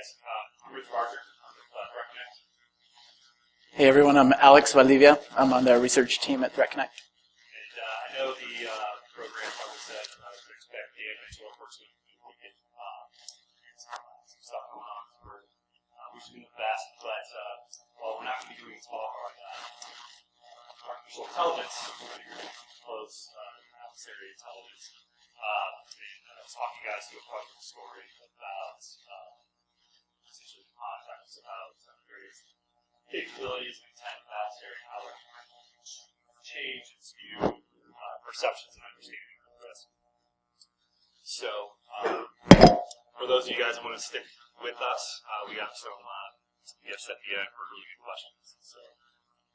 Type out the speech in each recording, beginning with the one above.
guys. I'm Rich Barger. I'm with ThreatConnect. Hey everyone, I'm Alex Valdeia. I'm on the research team at ThreatConnect. And I know the program probably said to expect the eventual person to get some stuff going on. We should do the best, but while we're not going to be doing a talk on artificial intelligence, we're going to close adversary intelligence. And talk you guys through a part of the story about essentially the context about various capabilities and intent of adversary, how they change and skew perceptions and understanding of risk. So, for those of you guys that want to stick with us, we got some gifts at the end for really good questions. So,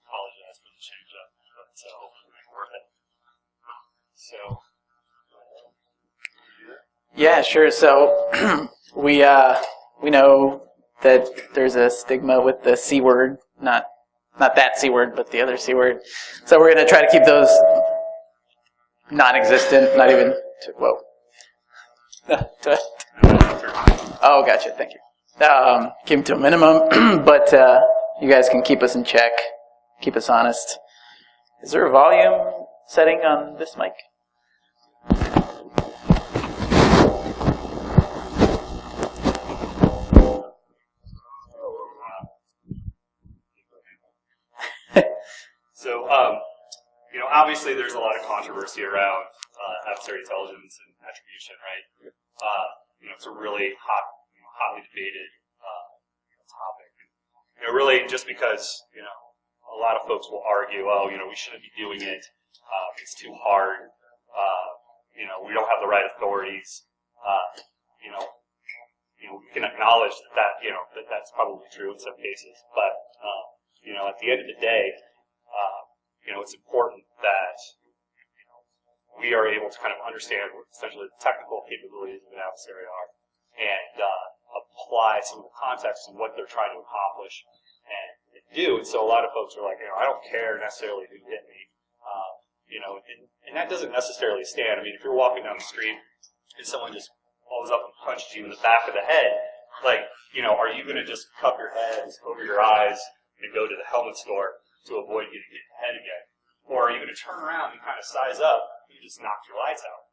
apologize for the change up, but hopefully we make it worth it. So, yeah, sure. So we know that there's a stigma with the C word, not that C word, but the other C word. So we're going to try to keep those non-existent, not even. Oh, gotcha. Thank you. Keep them to a minimum, but you guys can keep us in check, keep us honest. Is there a volume setting on this mic? So, obviously there's a lot of controversy around adversary intelligence and attribution, right? It's a really hotly debated topic. Really just because, a lot of folks will argue, we shouldn't be doing it. It's too hard. We don't have the right authorities. We can acknowledge that that's probably true in some cases, but at the end of the day, it's important that we are able to kind of understand what essentially the technical capabilities of an adversary are, and apply some of the context of what they're trying to accomplish and do. And so a lot of folks are like, I don't care necessarily who hit me, and that doesn't necessarily stand. I mean, if you're walking down the street and someone just pulls up and punches you in the back of the head, are you going to just cup your head over your eyes and go to the helmet store to avoid getting hit in the head again? Or are you going to turn around and kind of size up and just knock your lights out?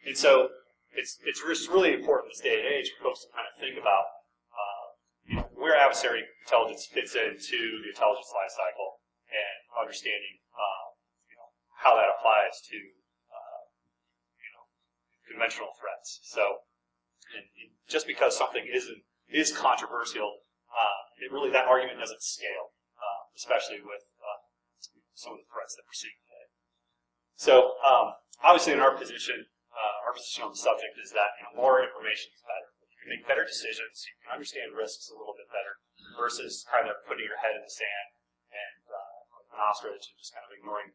And so it's just really important in this day and age for folks to kind of think about where adversary intelligence fits into the intelligence life cycle and understanding how that applies to conventional threats. So and just because something is controversial, that argument doesn't scale, especially with some of the threats that we're seeing today. So, obviously, in our position on the subject is that more information is better. You can make better decisions. You can understand risks a little bit better versus kind of putting your head in the sand and an ostrich and just kind of ignoring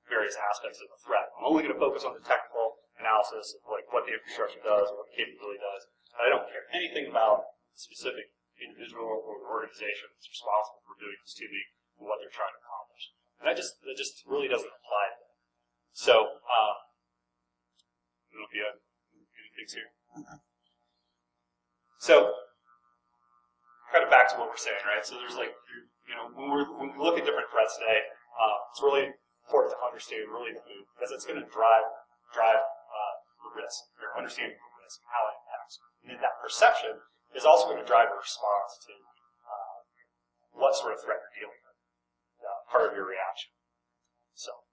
various aspects of the threat. I'm only going to focus on the technical analysis of what the infrastructure does or what the capability does. I don't care anything about the specific individual or organization that's responsible for doing this to me and what they're trying to accomplish. And that just really doesn't apply to them. So, I don't know if you have any things here. So, kind of back to what we're saying, right? So there's when we look at different threats today, it's really important to understand really the move, because it's going to drive the risk, or understanding the risk, how it impacts. And then that perception is also going to drive the response to what sort of threat you're dealing with. Part of your reaction. So,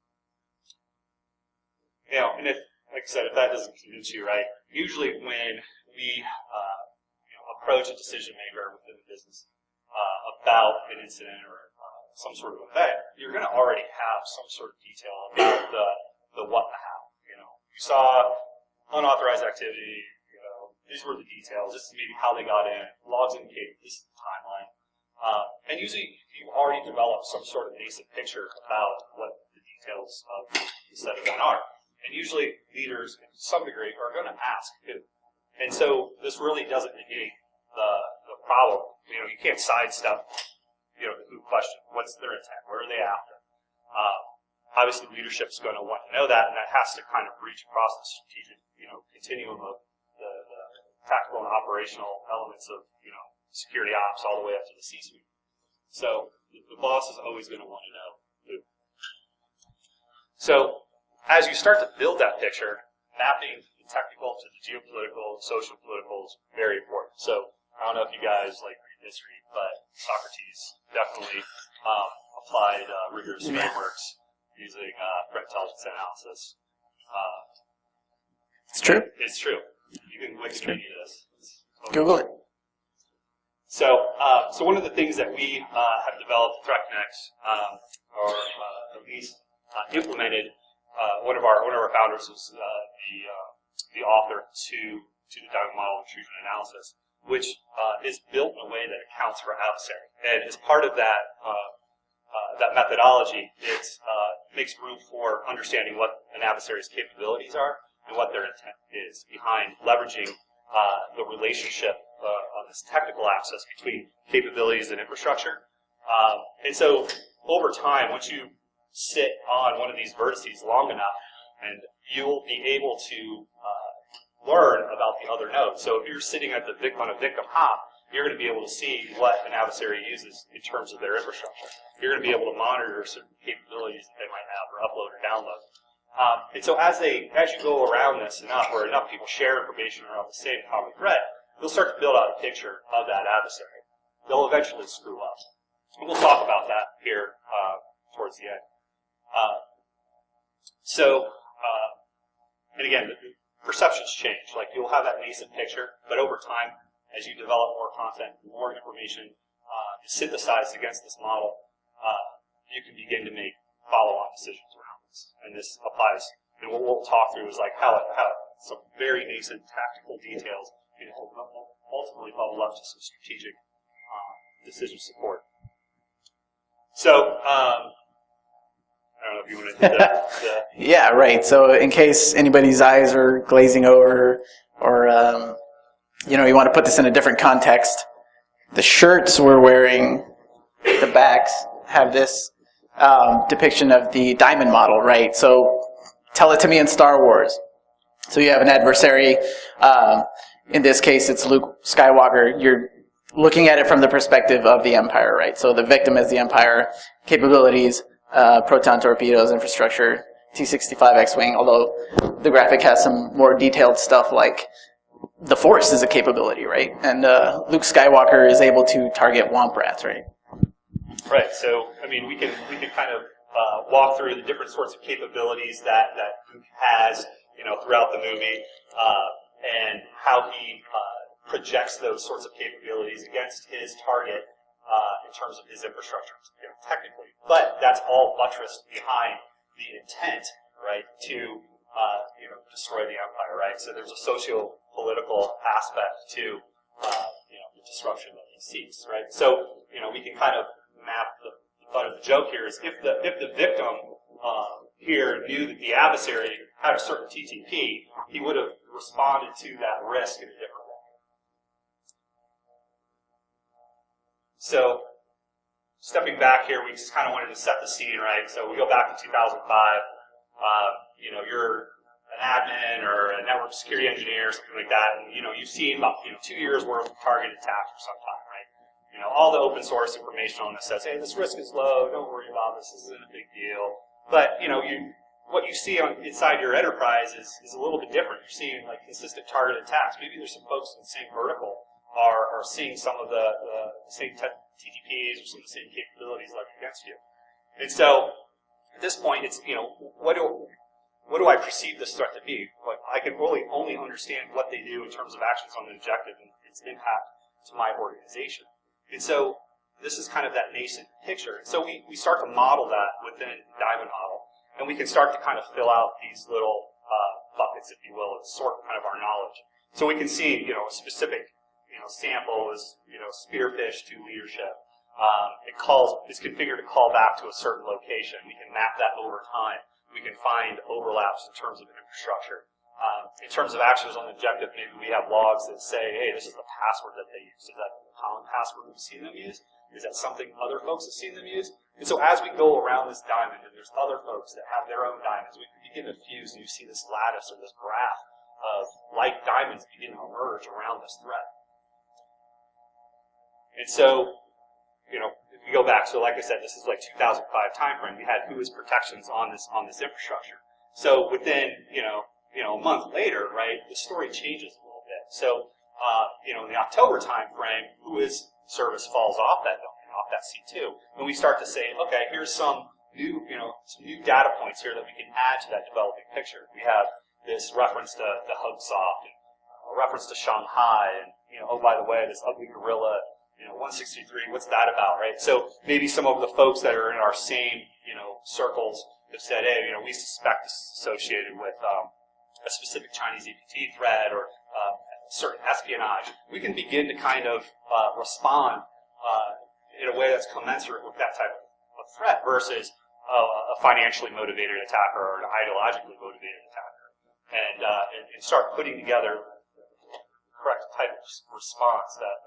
and if, like I said, if that doesn't convince you, right, usually when we approach a decision maker within the business about an incident or some sort of event, you're going to already have some sort of detail about the what and the how. You saw unauthorized activity, these were the details, this is maybe how they got in, logs indicate this is the timeline. And usually you already develop some sort of basic picture about what the details of the said event are. And usually leaders, to some degree, are going to ask who. And so this really doesn't negate the problem. You can't sidestep the who question. What's their intent? Where are they after? Obviously leadership's going to want to know that, and that has to kind of reach across the strategic continuum of the tactical and the operational elements of, security ops all the way up to the C-suite. So the boss is always going to want to know who. So as you start to build that picture, mapping the technical to the geopolitical, social political is very important. So I don't know if you guys like read history, but Socrates definitely applied rigorous frameworks using threat intelligence analysis. It's true. It's true. You can Wikipedia this. Totally Google it. So, so one of the things that we have developed at ThreatConnect, or at least implemented, one of our founders was the author to the diamond model intrusion analysis, which is built in a way that accounts for adversary. And as part of that that methodology, it makes room for understanding what an adversary's capabilities are and what their intent is behind leveraging the relationship on this technical access between capabilities and infrastructure. And so over time, once you sit on one of these vertices long enough, and you'll be able to learn about the other nodes. So if you're sitting at on a victim hop, you're going to be able to see what an adversary uses in terms of their infrastructure. You're going to be able to monitor certain capabilities that they might have or upload or download. And so as you go around this enough, or enough people share information around the same common threat, you'll start to build out a picture of that adversary. They'll eventually screw up. And we'll talk about that here towards the end. And again, the perceptions change. Like, you'll have that nascent picture, but over time, as you develop more content, more information is synthesized against this model, you can begin to make follow-on decisions around this. And this applies, and what we'll talk through is like how some very nascent tactical details can ultimately bubble up to some strategic decision support. So, I don't know if you want to do that. Yeah, right. So in case anybody's eyes are glazing over, or you want to put this in a different context, the shirts we're wearing, the backs, have this depiction of the diamond model, right? So tell it to me in Star Wars. So you have an adversary. In this case, it's Luke Skywalker. You're looking at it from the perspective of the Empire, right? So the victim is the Empire, capabilities, proton torpedoes, infrastructure, T-65 X-Wing, although the graphic has some more detailed stuff like the Force is a capability, right? And Luke Skywalker is able to target womp rats, right? Right. So, I mean, we can kind of walk through the different sorts of capabilities that Luke has, throughout the movie, and how he projects those sorts of capabilities against his target in terms of his infrastructure, technically. But that's all buttressed behind the intent, right, to destroy the Empire, right? So there's a socio-political aspect to the disruption that he seeks, right? So we can kind of map the butt of the joke here is if the victim here knew that the adversary had a certain TTP, he would have responded to that risk in a different way. So, stepping back here, we just kind of wanted to set the scene, right? So we go back to 2005. You're an admin or a network security engineer or something like that, and you've seen about 2 years worth of targeted attacks for some time, right? All the open source information on this says, hey, this risk is low. Don't worry about this. This isn't a big deal. But what you see inside your enterprise is a little bit different. You're seeing like consistent targeted attacks. Maybe there's some folks in the same vertical are seeing some of the same TTPs or some of the same capabilities like against you. And so at this point, it's what do I perceive this threat to be? Like, I can really only understand what they do in terms of actions on the objective and its impact to my organization. And so this is kind of that nascent picture. So we start to model that within the Diamond model, and we can start to kind of fill out these little buckets, if you will, and sort kind of our knowledge. So we can see, a specific, sample is, spearfish to leadership. It's configured to call back to a certain location. We can map that over time. We can find overlaps in terms of infrastructure. In terms of actions on the objective, maybe we have logs that say, hey, this is the password that they use. Is that a common password we've seen them use? Is that something other folks have seen them use? And so as we go around this diamond, and there's other folks that have their own diamonds, we can begin to fuse, and you see this lattice or this graph of like diamonds begin to emerge around this threat. And so, you know, if we go back, so like I said, this is like 2005 timeframe. We had who is protections on this infrastructure. So within, you know, a month later, right, the story changes a little bit. So, you know, in the October timeframe, who is service falls off that domain, off that C2, and we start to say, okay, here's some new, you know, some new data points here that we can add to that developing picture. We have this reference to the Hubsoft, and a reference to Shanghai, and, you know, oh, by the way, this ugly gorilla, you know, 163, what's that about, right? So maybe some of the folks that are in our same, you know, circles have said, hey, you know, we suspect this is associated with a specific Chinese EPT threat or certain espionage. We can begin to kind of respond in a way that's commensurate with that type of threat versus a financially motivated attacker or an ideologically motivated attacker, and start putting together the correct type of response that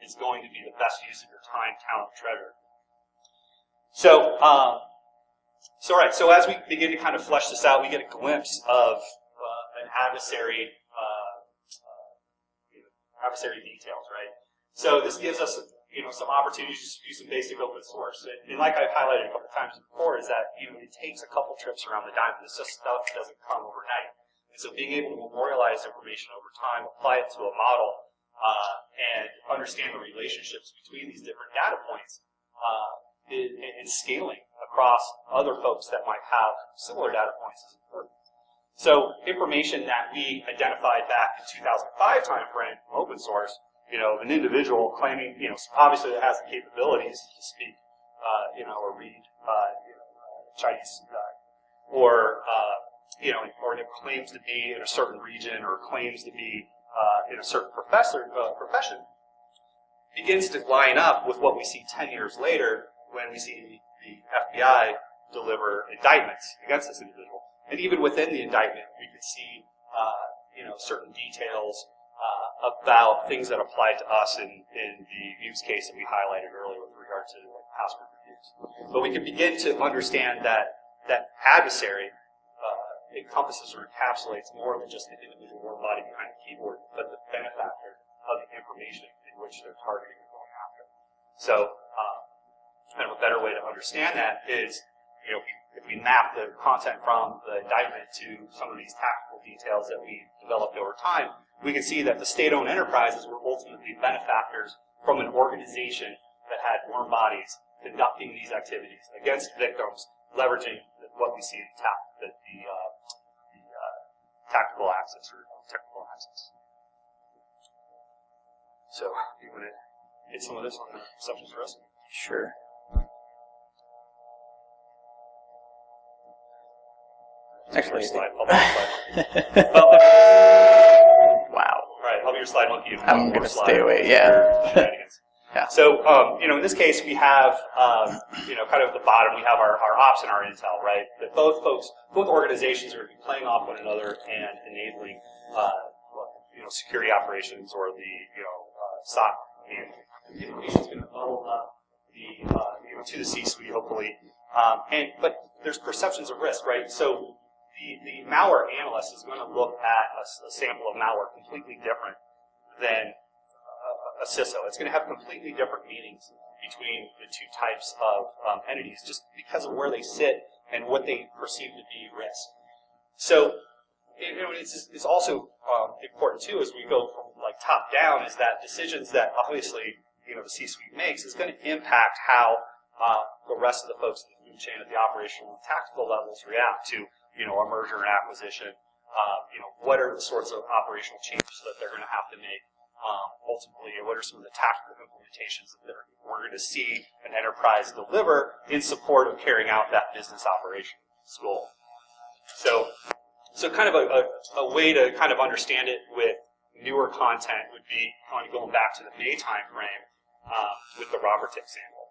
is going to be the best use of your time, talent, treasure. So, all right. So as we begin to kind of flesh this out, we get a glimpse of an adversary details, right? So this gives us, you know, some opportunities to do some basic open source. And like I've highlighted a couple times before, is that, you know, it takes a couple trips around the diamond. This just stuff doesn't come overnight. And so being able to memorialize information over time, apply it to a model, and understand the relationships between these different data points, and scaling across other folks that might have similar data points is important. So information that we identified back in 2005 timeframe, open source, you know, an individual claiming, you know, obviously that has the capabilities to speak, you know, or read, you know, Chinese, or, you know, or it claims to be in a certain region or claims to be in a certain profession, begins to line up with what we see 10 years later when we see the FBI deliver indictments against this individual. And even within the indictment, we could see, you know, certain details about things that apply to us in the use case that we highlighted earlier with regard to like, password reviews. But we can begin to understand that adversary encompasses or encapsulates more than just the individual warm body behind the keyboard, but the benefactor of the information in which they're targeting and going after. So, kind of a better way to understand that is, you know, if we map the content from the indictment to some of these tactical details that we developed over time, we can see that the state-owned enterprises were ultimately benefactors from an organization that had warm bodies conducting these activities against victims, leveraging what we see in the tactical access or technical access. So, you want to hit some of this on the subject for us? Sure. Actually, slide. I'll be your slide. Wow. All right, I'll be your slide monkey. I'm going to stay away. Yeah. Yeah. So, you know, in this case, we have, you know, kind of at the bottom, we have our ops and our intel, right? But both organizations are playing off one another and enabling, you know, security operations or the, you know, SOC. And the information's going to bubble up you know, to the C-suite, hopefully. But there's perceptions of risk, right? So the malware analyst is going to look at a sample of malware completely different than a CISO. It's going to have completely different meanings between the two types of entities just because of where they sit and what they perceive to be risk. So, you know, it's also important too as we go from like top down is that decisions that obviously, you know, the C-suite makes is going to impact how the rest of the folks in the food chain at the operational and tactical levels react to, you know, a merger and acquisition. You know, what are the sorts of operational changes that they're going to have to make? Ultimately, what are some of the tactical implementations that we're going to see an enterprise deliver in support of carrying out that business operation goal? So kind of a way to kind of understand it with newer content would be kind of going back to the May time frame with the Robert example.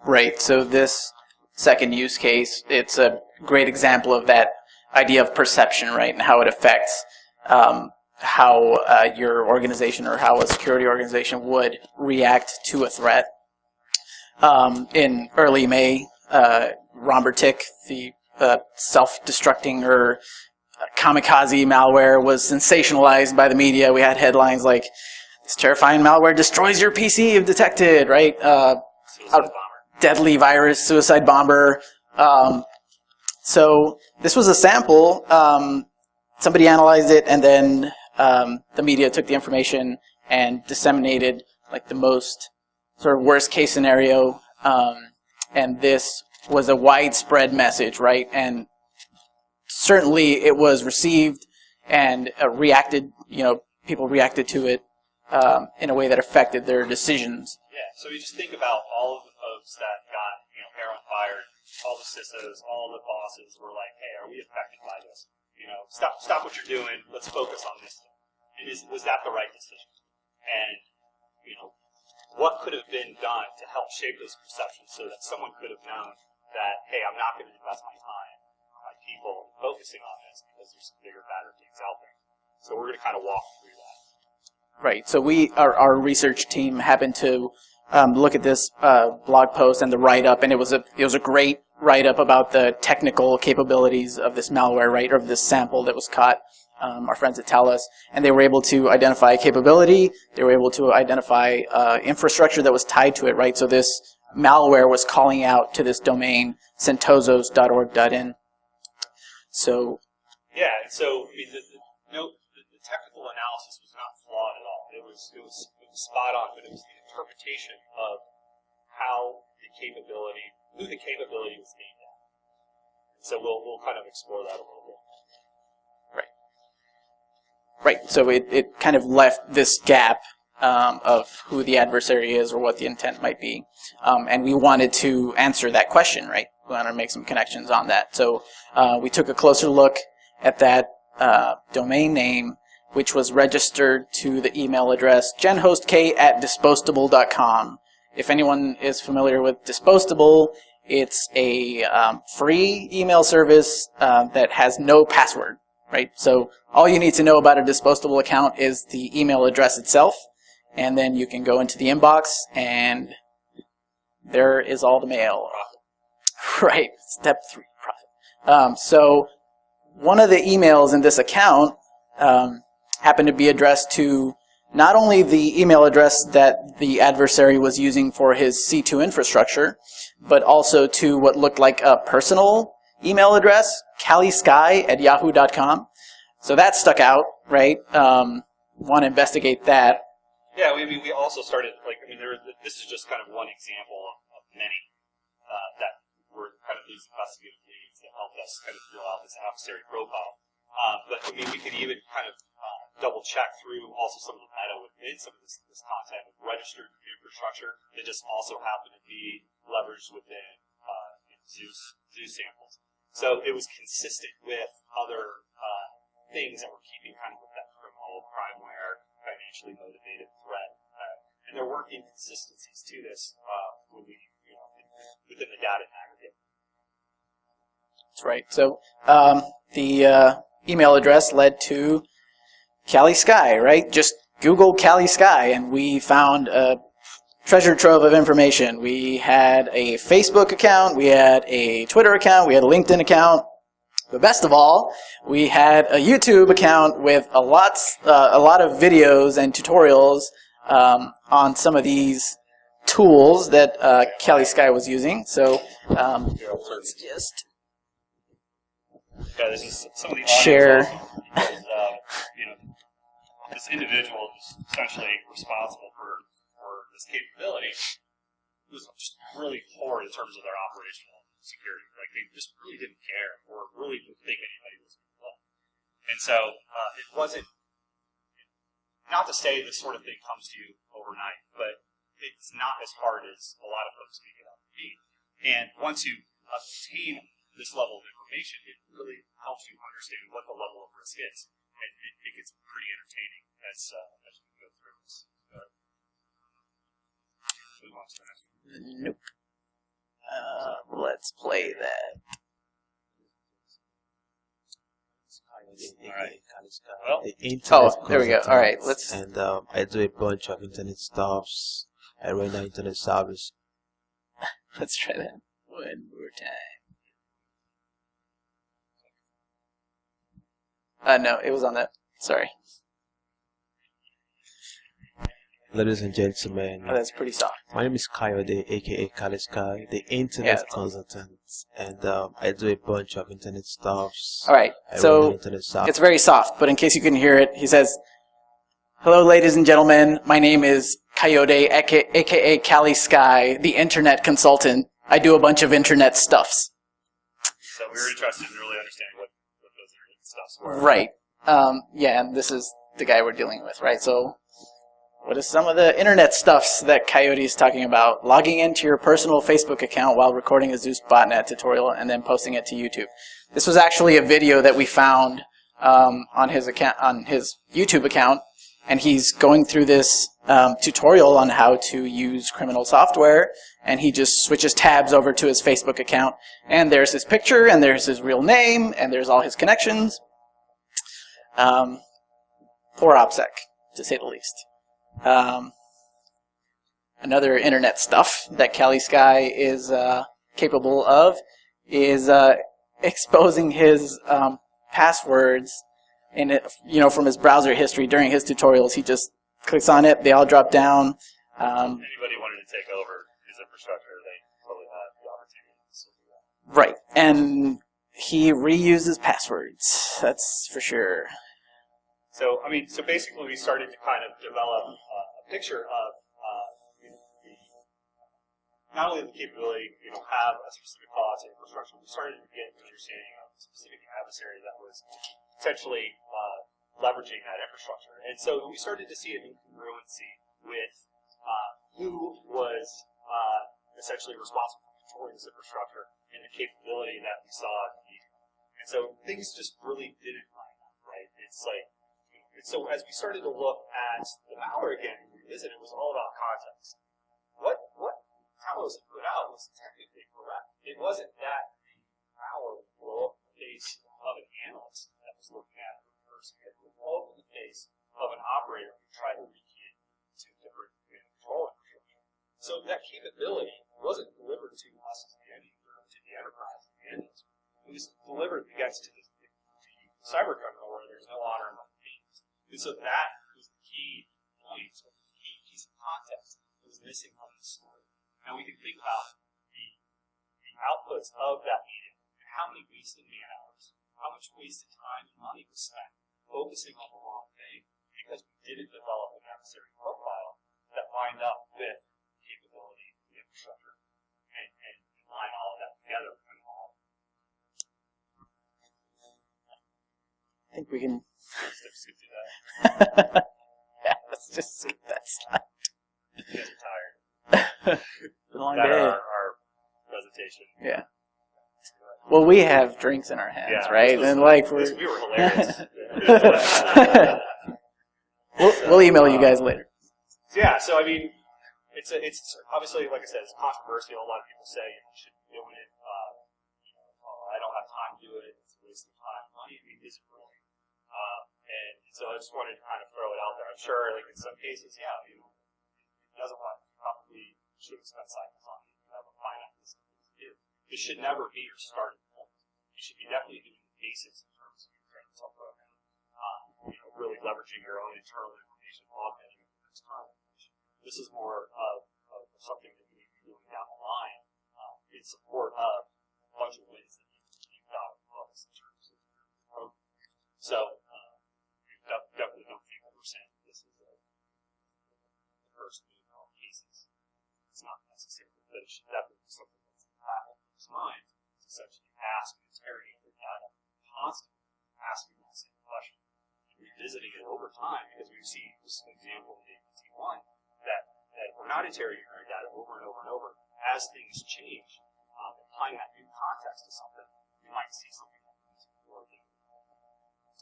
Right. So this second use case, it's a great example of that idea of perception, right, and how it affects how your organization or how a security organization would react to a threat. In early May, Rombertick, the self-destructing or kamikaze malware was sensationalized by the media. We had headlines like, "This terrifying malware destroys your PC if detected," right? Suicide bomber. Deadly virus, suicide bomber. So this was a sample. Somebody analyzed it, and then the media took the information and disseminated like the most sort of worst case scenario. And this was a widespread message, right? And certainly it was received and reacted, people reacted to it in a way that affected their decisions. Yeah, so you just think about all of the folks that got, hair on fire, all the CISOs, all the bosses were like, "Hey, are we affected by this? Stop what you're doing. Let's focus on this thing." And was that the right decision? And, what could have been done to help shape those perceptions so that someone could have known that, hey, I'm not going to invest my time, my people, focusing on this because there's some bigger, badder things out there. So we're going to kind of walk through that. Right. So our research team happened to look at this blog post and the write-up, and it was a great write-up about the technical capabilities of this malware, right, or of this sample that was caught. Our friends at TALUS, and they were able to identify capability. They were able to identify infrastructure that was tied to it, right? So this malware was calling out to this domain, centozos.org.in. So yeah, and so the technical analysis was not flawed at all. It was spot on, but it was the interpretation of who the capability was aimed at. So we'll kind of explore that a little bit. Right, so it kind of left this gap of who the adversary is or what the intent might be. And we wanted to answer that question, right? We wanted to make some connections on that. So we took a closer look at that domain name, which was registered to the email address genhostk@disposable.com. If anyone is familiar with Disposable, it's a free email service that has no password. Right, so all you need to know about a Disposable account is the email address itself, and then you can go into the inbox, and there is all the mail. Right, step 3, profit. So one of the emails in this account happened to be addressed to not only the email address that the adversary was using for his C2 infrastructure, but also to what looked like a personal email address, callysky@yahoo.com. So that stuck out, right? Want to investigate that. Yeah, we also started, this is just kind of one example of many that were kind of these investigative leads that helped us kind of fill out this adversary profile. But we could even kind of double check through also some of the meta within some of this content with registered infrastructure that just also happened to be leveraged within Zeus samples. So it was consistent with other things that were keeping kind of with that criminal, crimeware, financially motivated threat. And there weren't inconsistencies to this within the data in aggregate. That's right. So the email address led to Cali Sky, right? Just Google Cali Sky, and we found a treasure trove of information. We had a Facebook account, we had a Twitter account, we had a LinkedIn account. But best of all, we had a YouTube account with a lot of videos and tutorials on some of these tools that Cali Sky was using. So let's just this is some of the share. Because, this individual is essentially responsible for this capability. It was just really poor in terms of their operational security. Like, they just really didn't care or really didn't think anybody was going to look. And so it wasn't, not to say this sort of thing comes to you overnight, but it's not as hard as a lot of folks make it out to be. And once you obtain this level of information, it really helps you understand what the level of risk is. And it gets pretty entertaining as we go through this. Move on to the next one. Nope. Let's play that. Alright. Well, there we go. Alright, let's... And I do a bunch of internet stuffs. I run the internet service. Let's try that one more time. No, it was on that. Sorry. Ladies and gentlemen, Oh, that's pretty soft. my name is Coyote, aka Kali Sky, the internet consultant, and I do a bunch of internet stuffs. All right, I run so an internet shop. it's very soft, but in case you couldn't hear it, he says, "Hello, ladies and gentlemen. My name is Coyote, aka Kali Sky, the internet consultant. I do a bunch of internet stuffs." So we were interested in really understanding what those internet stuffs were. Right. Yeah, and this is the guy we're dealing with, right? So what is some of the internet stuffs that Coyote is talking about? Logging into your personal Facebook account while recording a Zeus botnet tutorial and then posting it to YouTube. This was actually a video that we found on his account, on his YouTube account, and he's going through this tutorial on how to use criminal software, and he just switches tabs over to his Facebook account, and there's his picture, and there's his real name, and there's all his connections. Poor OPSEC, to say the least. Another internet stuff that Kali Sky is capable of is exposing his passwords in it, from his browser history during his tutorials. He just clicks on it; they all drop down. Anybody wanted to take over his infrastructure, they totally had the opportunity to do that. Right, and he reuses passwords. That's for sure. So, so basically we started to kind of develop a picture of not only the capability, have a specific cause and infrastructure, we started to get an understanding of a specific adversary that was potentially leveraging that infrastructure. And so we started to see an incongruency with who was essentially responsible for controlling this infrastructure and the capability that we saw needed. And so things just really didn't line up, right? It's like, and so as we started to look at the malware again and revisit, it was all about context. What Talos had put out was technically correct. It wasn't that the malware would blow up in the face of an analyst that was looking at it in person. It would blow up in the face of an operator who tried to rekey it to different control infrastructure. So that capability wasn't delivered to us as the end user, to the enterprise as the end user. It was delivered against the cyber criminal where there's no honor among thieves. And so that was the key point, the key piece of context that was missing from this story. Now we can think about the outputs of that meeting, and how many wasted man hours, how much wasted time and money was spent focusing on the wrong thing because we didn't develop an adversary profile that lined up with the capability of the infrastructure and line all of that together. I think we can. Skip through that. Yeah, let's just skip that slide. You guys are tired. Been a long That day. our presentation. Yeah. Well, we have drinks in our hands, right? And like we were hilarious. we'll email you guys later. Yeah. So it's obviously, like I said, it's controversial. A lot of people say you shouldn't be doing it. I don't have time to do it. It's a waste of time and money. Is it really? And so I just wanted to kind of throw it out there. I'm sure, like in some cases, it doesn't want. Probably should have spent cycles on it. You have a finite list of things to do. This should never be your starting point. You should be definitely doing the basics in terms of your training program. Really leveraging your own internal information, augmenting it with external information. This is more of something that you need to be doing down the line in support of a bunch of wins that you've got in books in terms of your program. So definitely don't think that we're saying this is the first move in all cases. It's not necessarily, but it should definitely be something that's in the back of people's mind to essentially ask and interrogate their data, constantly asking that same question, and revisiting it over time, because we've seen this example in APT1 that we're not interrogating our data over and over and over. As things change, applying that new context to something, you might see something that moves forward.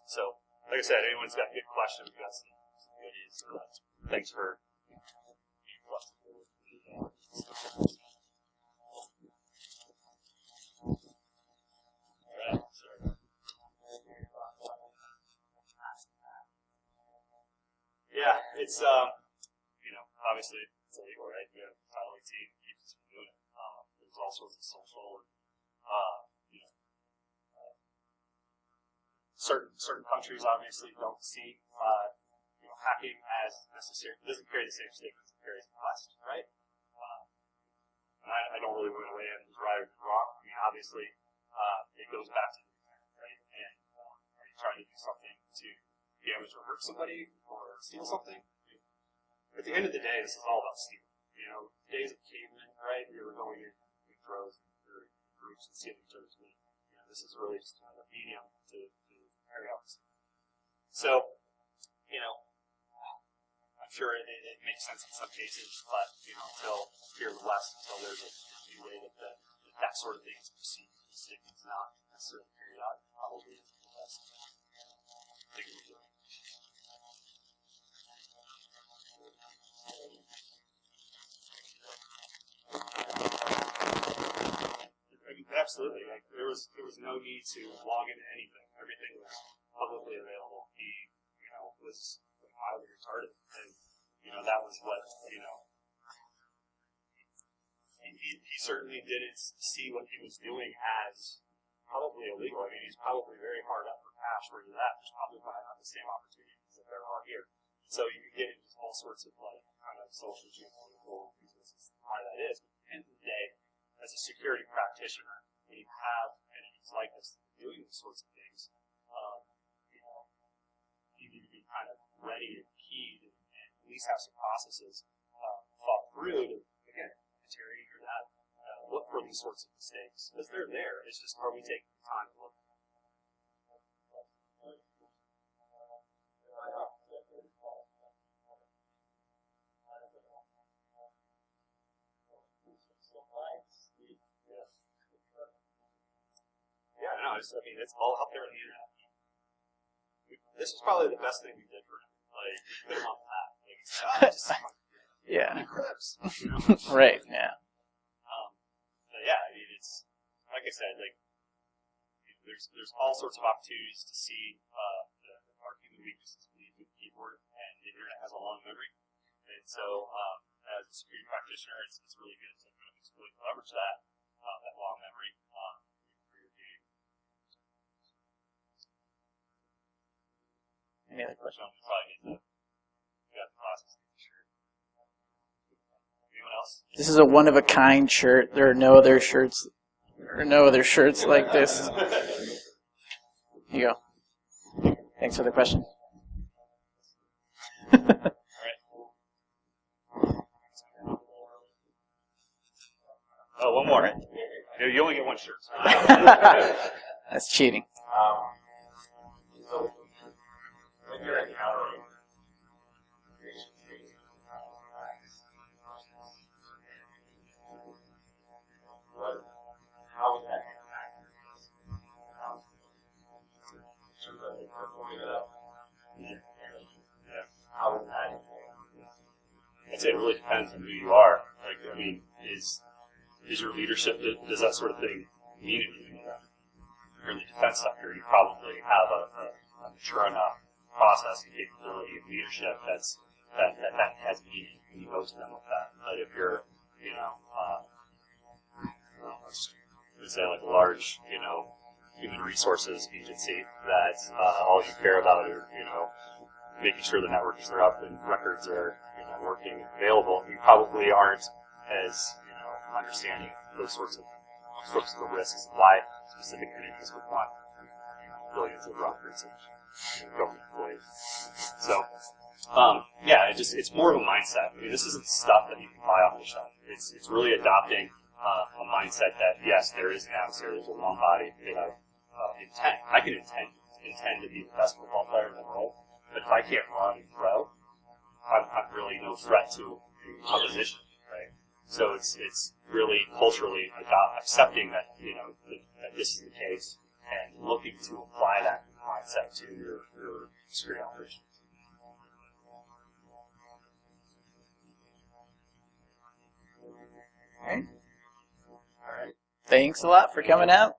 So, like I said, anyone's got good questions, we've got some goodies. Thanks for being flexible with me. Alright, so. Yeah, it's, obviously it's illegal, right? We have Title 18 that keeps us from doing it. There's all sorts of social and, certain countries obviously don't see hacking as necessary. It doesn't carry the same stigma as it carries in the West, right? And I don't really want to weigh in who's right or who's wrong. I mean, obviously, it goes back to the intent, right? And are you trying to do something to damage or hurt somebody or steal something? At the end of the day, this is all about stealing. Days of cavemen, right? We were going in droves or groups and stealing each other's meat. This is really just kind of a medium to carry out this. So, I'm sure it makes sense in some cases, but until here in the West, until there's a new way that sort of thing is perceived, the stigma is not necessarily carried out, probably in the West. Absolutely. There was no need to log into anything. Everything was publicly available. He, was highly retarded, and that was what he certainly didn't see what he was doing as probably illegal. I mean, he's probably very hard up for cash where he's at. There's probably not the same opportunities that there are here. So you can get into all sorts of kind of social geopolitical reasons why that is. But at the end of the day, as a security practitioner, when you have entities like this doing these sorts of things, you need to be kind of ready and keyed and at least have some processes thought through to, again, deter your data. Look for these sorts of mistakes because they're there. It's just, are we taking the time to look? Yeah, no, I mean, it's all out there on the internet. This was probably the best thing we did for him. Like, put him on that. Yeah. Clips, Right, yeah. But yeah, I mean, it's, like I said, there's all sorts of opportunities to see our human weaknesses with the keyboard, and the internet has a long memory. And so, as a security practitioner, it's really good to kind of exploit, leverage that long memory for your game. Any other questions? Probably need to get the classes. Sure. Anyone else? This is a one-of-a-kind shirt. There are no other shirts. There are no other shirts like this. Here you go. Thanks for the question. Oh, one more. You only get one shirt. That's cheating. So, when you're encountering how is that impacting this? In terms of performing it up, how is that impacting? I'd say it really depends on who you are. Like, I mean, is your leadership, does that sort of thing mean anything to them? If you're in the defense sector, you probably have a mature enough process and capability of leadership that has meaning when you go to them with that. But if you're, let's say like a large, human resources agency that all you care about are, making sure the networks are up and records are, working and available, you probably aren't as, understanding those sorts of the risks and why specific entities would want billions of records and government employees. So, it's more of a mindset. I mean, this isn't stuff that you can buy off the shelf. It's really adopting a mindset that, yes, there is an adversary, there's a one-body intent. I can intend to be the best football player in the world, but if I can't run and throw, I'm really no threat to opposition, right? So it's really culturally accepting that, that this is the case and looking to apply that mindset to your security operations. All right. Thanks a lot for coming out.